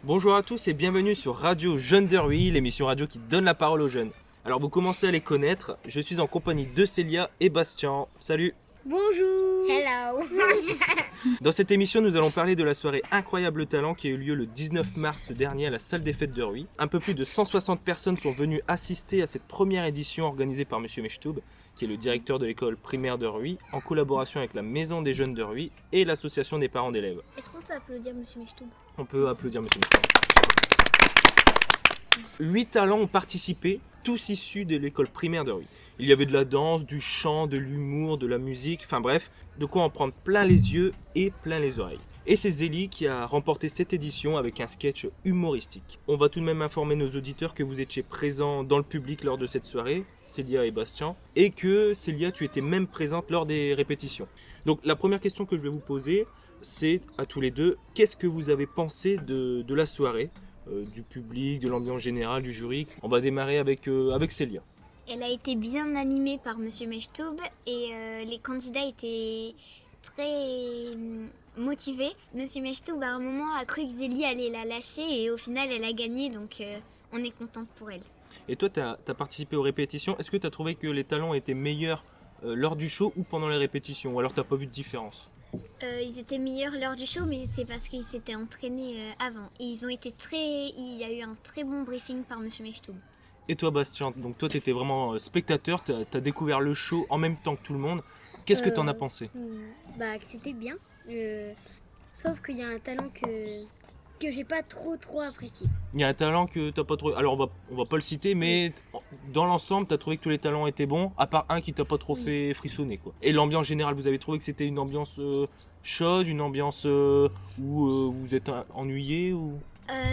Bonjour à tous et bienvenue sur Radio Jeunes de Ruy, l'émission radio qui donne la parole aux jeunes. Alors vous commencez à les connaître, je suis en compagnie de Célia et Bastien. Salut! Bonjour. Hello. Dans cette émission, nous allons parler de la soirée Incroyable Talent qui a eu lieu le 19 mars dernier à la salle des fêtes de Ruy. Un peu plus de 160 personnes sont venues assister à cette première édition organisée par Monsieur Mechtoub, qui est le directeur de l'école primaire de Ruy, en collaboration avec la Maison des Jeunes de Ruy et l'association des parents d'élèves. Est-ce qu'on peut applaudir Monsieur Mechtoub? On peut applaudir Monsieur Mechtoub. 8 talents ont participé, tous issus de l'école primaire de Ruy. Il y avait de la danse, du chant, de l'humour, de la musique, enfin bref, de quoi en prendre plein les yeux et plein les oreilles. Et c'est Zélie qui a remporté cette édition avec un sketch humoristique. On va tout de même informer nos auditeurs que vous étiez présents dans le public lors de cette soirée, Célia et Bastien, et que Célia, tu étais même présente lors des répétitions. Donc la première question que je vais vous poser, c'est à tous les deux, qu'est-ce que vous avez pensé de la soirée, du public, de l'ambiance générale, du jury? On va démarrer avec Célia. Elle a été bien animée par Monsieur Mechtoub et les candidats étaient très motivés. Monsieur Mechtoub à un moment a cru que Zélie allait la lâcher et au final elle a gagné, donc on est contente pour elle. Et toi, tu as participé aux répétitions. Est-ce que tu as trouvé que les talents étaient meilleurs lors du show ou pendant les répétitions? Ou alors tu n'as pas vu de différence? Ils étaient meilleurs lors du show, mais c'est parce qu'ils s'étaient entraînés avant. Et il y a eu un très bon briefing par Monsieur Mechtoub. Et toi, Bastien, donc toi, tu étais vraiment spectateur, tu as découvert le show en même temps que tout le monde. Qu'est-ce que tu en as pensé? Bah, que c'était bien. Sauf qu'il y a un talent que j'ai pas trop apprécié. Il y a un talent que tu n'as pas trouvé. Alors, on va pas le citer, mais dans l'ensemble, tu as trouvé que tous les talents étaient bons, à part un qui t'a pas trop fait frissonner, quoi. Et l'ambiance générale, vous avez trouvé que c'était une ambiance chaude, une ambiance où vous êtes ennuyé ou...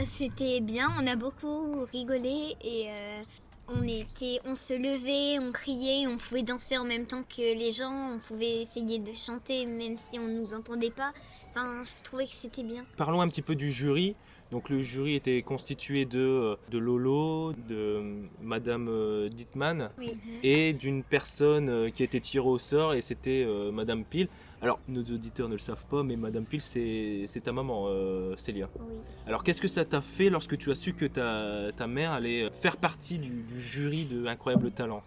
C'était bien, on a beaucoup rigolé et on se levait, on criait, on pouvait danser en même temps que les gens, on pouvait essayer de chanter même si on ne nous entendait pas. Enfin, je trouvais que c'était bien. Parlons un petit peu du jury. Donc le jury était constitué de Lolo, de Madame Dittmann et d'une personne qui a été tirée au sort et c'était Madame Pile. Alors nos auditeurs ne le savent pas, mais Madame Pile c'est ta maman, Célia. Oui. Alors qu'est-ce que ça t'a fait lorsque tu as su que ta mère allait faire partie du jury de Incroyable Talent?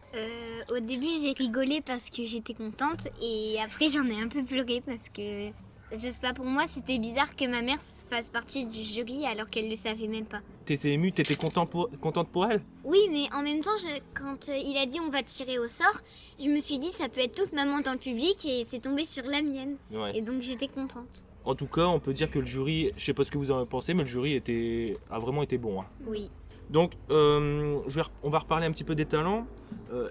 Au début j'ai rigolé parce que j'étais contente et après j'en ai un peu pleuré parce que je sais pas, pour moi c'était bizarre que ma mère fasse partie du jury alors qu'elle le savait même pas. T'étais émue, t'étais contente pour elle? Oui, mais en même temps, quand il a dit on va tirer au sort, je me suis dit ça peut être toute maman dans le public et c'est tombé sur la mienne. Ouais. Et donc j'étais contente. En tout cas, on peut dire que le jury, je sais pas ce que vous en avez pensé, mais le jury a vraiment été bon. Hein. Oui. Donc, on va reparler un petit peu des talents.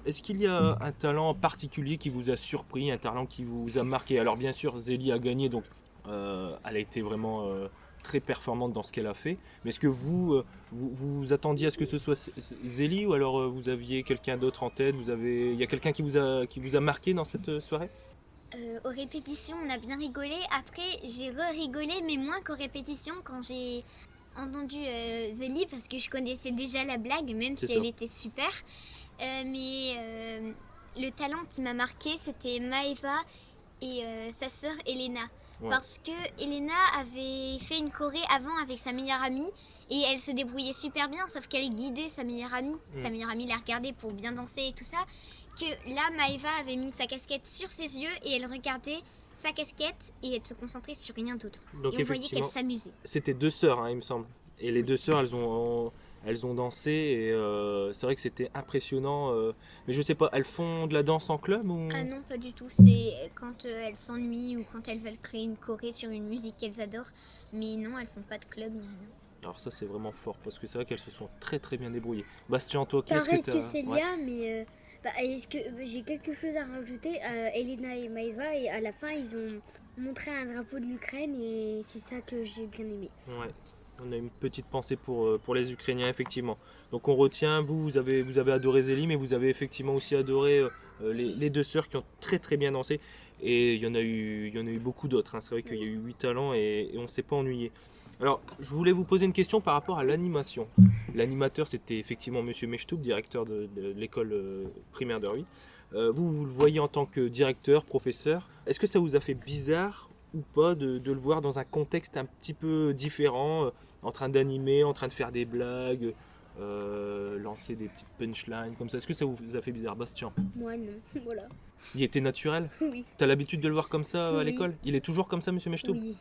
Est-ce qu'il y a un talent particulier qui vous a surpris, un talent qui vous a marqué? Alors bien sûr, Zélie a gagné, donc elle a été vraiment très performante dans ce qu'elle a fait. Mais est-ce que vous attendiez à ce que ce soit Zélie ou alors vous aviez quelqu'un d'autre en tête? Il y a quelqu'un qui vous a marqué dans cette soirée? Aux répétitions, on a bien rigolé. Après, j'ai re-rigolé, mais moins qu'aux répétitions quand j'ai entendu Zélie parce que je connaissais déjà la blague, même si elle était super. Mais le talent qui m'a marqué, c'était Maëva et sa sœur Elena. Ouais. Parce que Elena avait fait une choré avant avec sa meilleure amie et elle se débrouillait super bien, sauf qu'elle guidait sa meilleure amie. Sa meilleure amie la regardait pour bien danser et tout ça. Que là, Maëva avait mis sa casquette sur ses yeux et elle regardait sa casquette et elle se concentrait sur rien d'autre. Donc, et on voyait qu'elle s'amusait. C'était 2 sœurs, hein, il me semble. Et les 2 sœurs, elles ont dansé et c'est vrai que c'était impressionnant. Mais je sais pas, elles font de la danse en club ou... Ah non, pas du tout. C'est quand elles s'ennuient ou quand elles veulent créer une choré sur une musique qu'elles adorent. Mais non, elles font pas de club ni rien. Alors ça, c'est vraiment fort parce que c'est vrai qu'elles se sont très très bien débrouillées. Bastien, toi, qu'est-ce Pareil que que t'as... Célia, mais est-ce que j'ai quelque chose à rajouter? Elena et Maëva, et à la fin, ils ont montré un drapeau de l'Ukraine et c'est ça que j'ai bien aimé. Ouais. On a une petite pensée pour les Ukrainiens, effectivement. Donc on retient, vous avez adoré Zélie, mais vous avez effectivement aussi adoré les 2 sœurs qui ont très très bien dansé. Et il y en a eu beaucoup d'autres. Hein. C'est vrai qu'il y a eu 8 talents et on ne s'est pas ennuyé. Alors, je voulais vous poser une question par rapport à l'animation. L'animateur, c'était effectivement Monsieur Mechtoub, directeur de l'école primaire de Ruy. Vous le voyez en tant que directeur, professeur. Est-ce que ça vous a fait bizarre ou pas de le voir dans un contexte un petit peu différent, en train d'animer, en train de faire des blagues, lancer des petites punchlines comme ça. Est-ce que ça vous a fait bizarre, Bastien? Moi non, voilà. Il était naturel? Oui. T'as l'habitude de le voir comme ça à Oui. l'école? Il est toujours comme ça, Monsieur Mechtoub? Oui.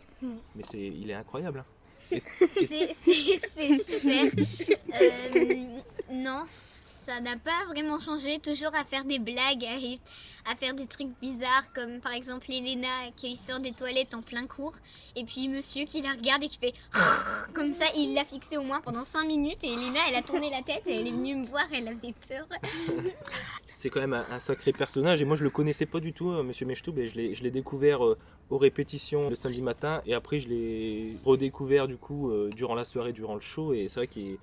Mais il est incroyable. Hein. C'est super. Non, ça n'a pas vraiment changé. Toujours à faire des blagues, à faire des trucs bizarres, comme par exemple Elena qui sort des toilettes en plein cours. Et puis monsieur qui la regarde et qui fait comme ça. Il l'a fixé au moins pendant 5 minutes. Et Elena, elle a tourné la tête et elle est venue me voir. Elle avait peur. C'est quand même un sacré personnage. Et moi, je le connaissais pas du tout, Monsieur Mechtoub. Et je l'ai découvert aux répétitions le samedi matin. Et après, je l'ai redécouvert du coup durant la soirée, durant le show. Et c'est vrai qu'il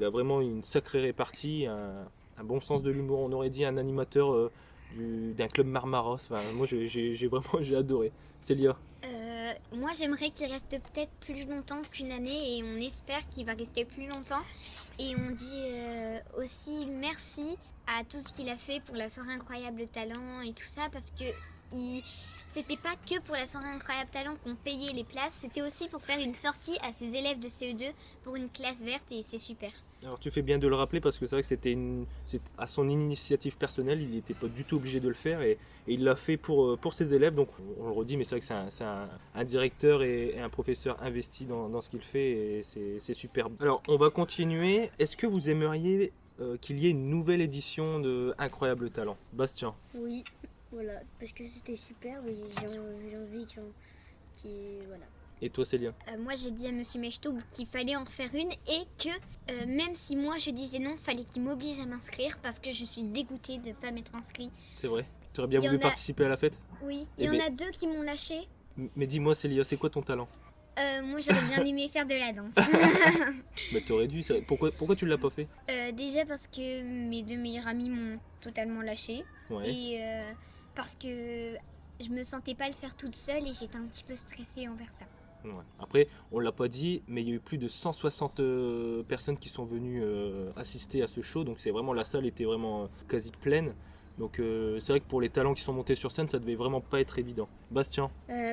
a vraiment une sacrée répartie, un bon sens de l'humour. On aurait dit un animateur d'un club Marmaros. Enfin, moi, j'ai adoré. Célia? Moi, j'aimerais qu'il reste peut-être plus longtemps qu'une année. Et on espère qu'il va rester plus longtemps. Et on dit aussi merci à tout ce qu'il a fait pour la soirée Incroyable Talent et tout ça, parce que c'était pas que pour la soirée Incroyable Talent qu'on payait les places, c'était aussi pour faire une sortie à ses élèves de CE2 pour une classe verte, et c'est super. Alors tu fais bien de le rappeler, parce que c'est vrai que c'est à son initiative personnelle, il n'était pas du tout obligé de le faire, et il l'a fait pour ses élèves. Donc on le redit, mais c'est vrai que c'est un directeur et un professeur investi dans ce qu'il fait, et c'est superbe. Alors on va continuer. Est-ce que vous aimeriez qu'il y ait une nouvelle édition de Incroyable Talent? Bastien? Oui, voilà, parce que c'était super, mais j'ai envie voilà. Et toi, Célia? Moi, j'ai dit à Monsieur Mechtoub qu'il fallait en faire une, et que même si moi je disais non, fallait qu'il m'oblige à m'inscrire, parce que je suis dégoûtée de ne pas m'être inscrit. C'est vrai? Tu aurais bien Il y voulu en a- participer à la fête? Oui, il y en a 2 qui m'ont lâché. Mais dis-moi, Célia, c'est quoi ton talent? Moi, j'aurais bien aimé faire de la danse. Mais t'aurais dû. Pourquoi tu l'as pas fait? Déjà parce que mes 2 meilleurs amis m'ont totalement lâché. Ouais. Et parce que je me sentais pas le faire toute seule, et j'étais un petit peu stressée envers ça. Ouais. Après, on l'a pas dit, mais il y a eu plus de 160 personnes qui sont venues assister à ce show. Donc c'est vraiment, la salle était vraiment quasi pleine. Donc c'est vrai que pour les talents qui sont montés sur scène, ça devait vraiment pas être évident. Bastien?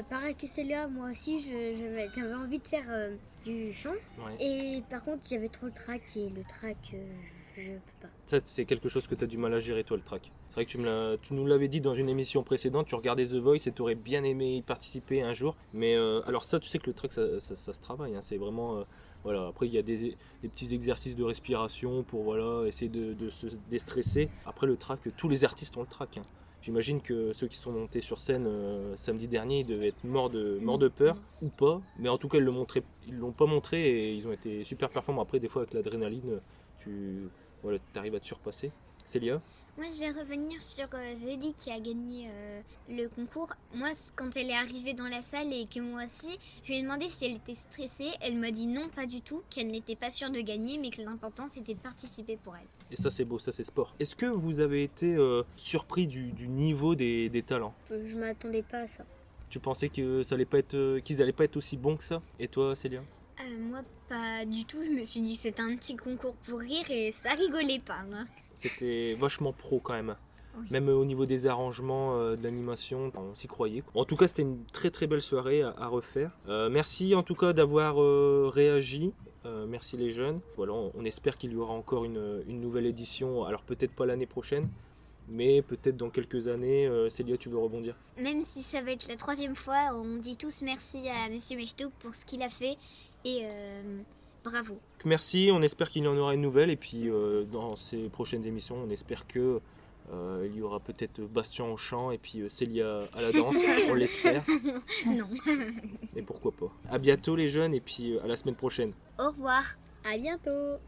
Pareil que celle-là, moi aussi j'avais envie de faire du chant. Ouais. Et par contre, il y avait trop le track, et le track, je peux pas. Ça, c'est quelque chose que tu as du mal à gérer, toi, le track. C'est vrai que tu nous l'avais dit dans une émission précédente, tu regardais The Voice et tu aurais bien aimé y participer un jour. Mais alors ça, tu sais que le track, ça se travaille. Hein. C'est vraiment... voilà. Après, il y a des petits exercices de respiration pour essayer de se déstresser. Après, le track, tous les artistes ont le track. Hein. J'imagine que ceux qui sont montés sur scène samedi dernier, ils devaient être morts de peur, ou pas. Mais en tout cas, ils l'ont pas montré, et ils ont été super performants. Après, des fois, avec l'adrénaline, tu arrives à te surpasser. Célia? Moi, je vais revenir sur Zélie qui a gagné le concours. Moi, quand elle est arrivée dans la salle, et que moi aussi, je lui ai demandé si elle était stressée. Elle m'a dit non, pas du tout, qu'elle n'était pas sûre de gagner, mais que l'important c'était de participer pour elle. Et ça, c'est beau, ça, c'est sport. Est-ce que vous avez été surpris du niveau des talents? Je m'attendais pas à ça. Tu pensais que qu'ils allaient pas être aussi bons que ça? Et toi, Célia? Moi, pas du tout. Je me suis dit que c'était un petit concours pour rire, et ça rigolait pas. Hein. C'était vachement pro quand même. Oui. Même au niveau des arrangements, de l'animation, on s'y croyait. En tout cas, c'était une très très belle soirée à refaire. Merci en tout cas d'avoir réagi. Merci les jeunes. Voilà, on espère qu'il y aura encore une nouvelle édition. Alors peut-être pas l'année prochaine, mais peut-être dans quelques années. Célia, tu veux rebondir? Même si ça va être la 3e fois, on dit tous merci à Monsieur Mechtoub pour ce qu'il a fait, et bravo. Merci, on espère qu'il y en aura une nouvelle, et puis dans ces prochaines émissions, on espère que il y aura peut-être Bastien au chant, et puis Célia à la danse, on l'espère, Non. et pourquoi pas. À bientôt les jeunes, et puis à la semaine prochaine. Au revoir. À bientôt!